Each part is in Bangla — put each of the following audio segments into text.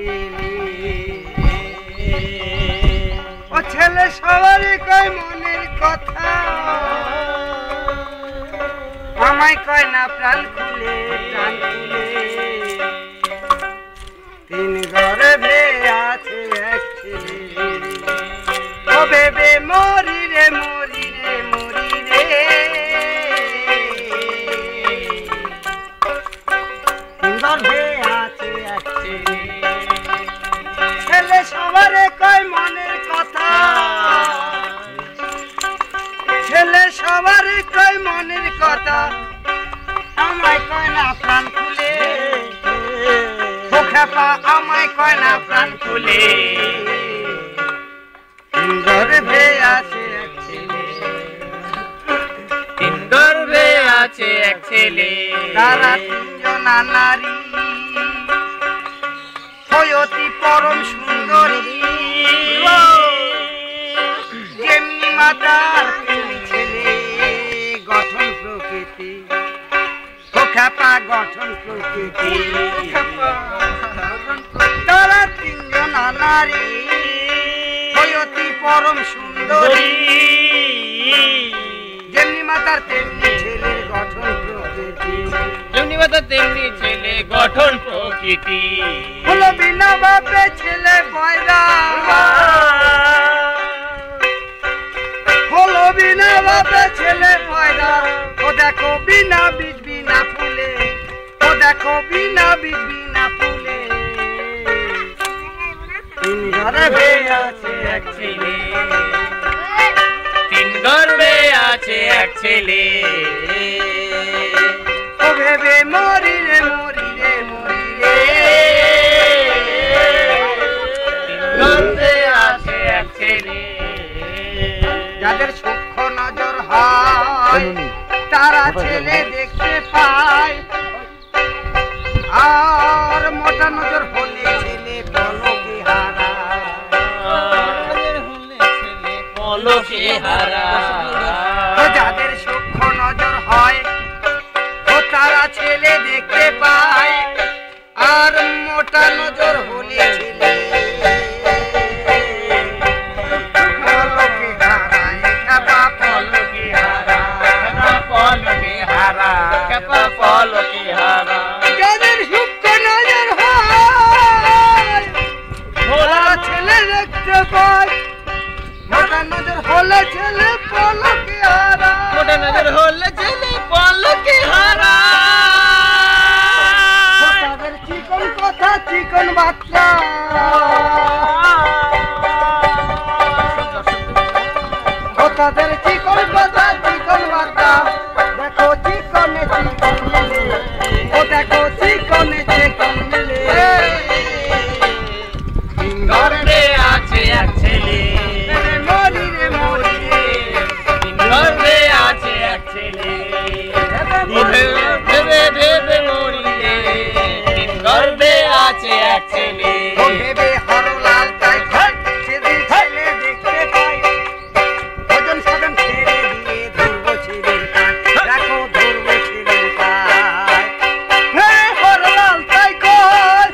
ছেলে ও ছেলে সবারই কয় মনের কথা আমায় কয় না প্রাণ খুলে তিন গর্ভে আছে এক ছেলে ও বেবে মরি রে মরি রে মরি রে তিন গর্ভে আছে এক ছেলে ছেলে সবারে কয় মনের কথা ছেলে সবারে কয় মনের কথা আমায় কয় না প্রাণ খুলে খেপা আমায় কয় না প্রাণ খুলে তিন গর্ভে আছে এক ছেলে তিন গর্ভে আছে এক ছেলে তারা তিনজন নারী অতি পরম সুন্দরী যেমনি মাতার তেমনি ছেলে গঠন প্রকৃতি খেপা গঠন প্রকৃতি তারা তিনজন নারী অতি পরম সুন্দরী যেমনি মাতার তেমনি ছেলের গঠন প্রকৃতি যেমনি মাতার তেমনি ছেলে গঠন প্রকৃতি হলো বিনা বাপে ছেলে পয়দা হলো বিনা বাপে ছেলে পয়দা ও দেখো বিনা বীজ বিনা ফুলে ও দেখো বিনা বীজ বিনা ফুলে তিন গর্ভে আছে এক ছেলে তিন গর্ভে আছে এক ছেলে ও ভেবে মরি রে মরি রে মরি রে তিন গর্ভে আছে এক ছেলে যাদের সূক্ষ্ম নজর হয় তারা ছেলে দেখতে পায় আর মোটা নজর হলে ছেলে পলকে হারায় যাদের সূক্ষ্ম নজর হয় ও তারা ছেলে দেখতে পায় আর মোটা নজর হলে ছেলে যাদের সূক্ষ্ম নজর হয় ওরা ছেলে দেখতে পায় মোটা নজর হলে ছেলে পলকে হারায় মোটা নজর হলে ছেলে পলকে হারায় তাদের চিকন কথা চিকন বাচ্চা তাদের চিকন কথা চিকন বাচ্চা দেখো চিকনে চিকন মিলে ও দেখো চিকনে চিকন মিলে তিন গর্ভে আছে এক ছেলে মরি রে মরি রে তিন গর্ভে আছে এক ছেলে ভেবে ভেবে মরি রে তিন গর্ভে আছে এক ছেলে ও ভেবে হরলাল তাই সেদিন ছেলে দেখতে পাই ভজন সাধন ছেড়ে দিয়ে ধরবো ছেলের কান দেখো ধরবো ছেলের পায় হে হরলাল তাই কয়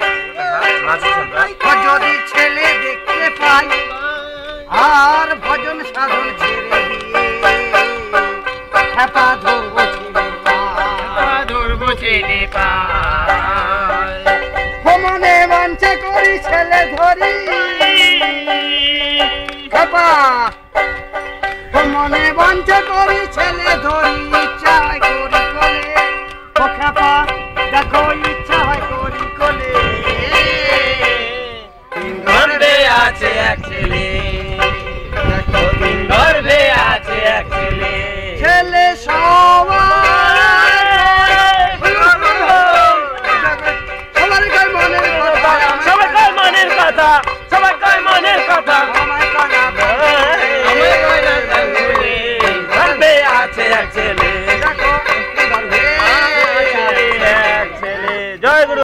যদি ছেলে দেখতে পাই আর ভজন সাধন ছেড়ে দিয়ে খেপা ধরবো ছেলের পায় ধরবো ছেলে পায় মনে বাঞ্ছা করি ছেলে ধরি খেপা মনে বাঞ্ছা করি ছেলে ধরি ইচ্ছা হয় করি কোলে ও খেপা দেখো ইচ্ছা হয় করি কোলে তিন গর্ভে আছে এক ছেলে দেখো তিন গর্ভে আছে এক ছেলে ছেলে সব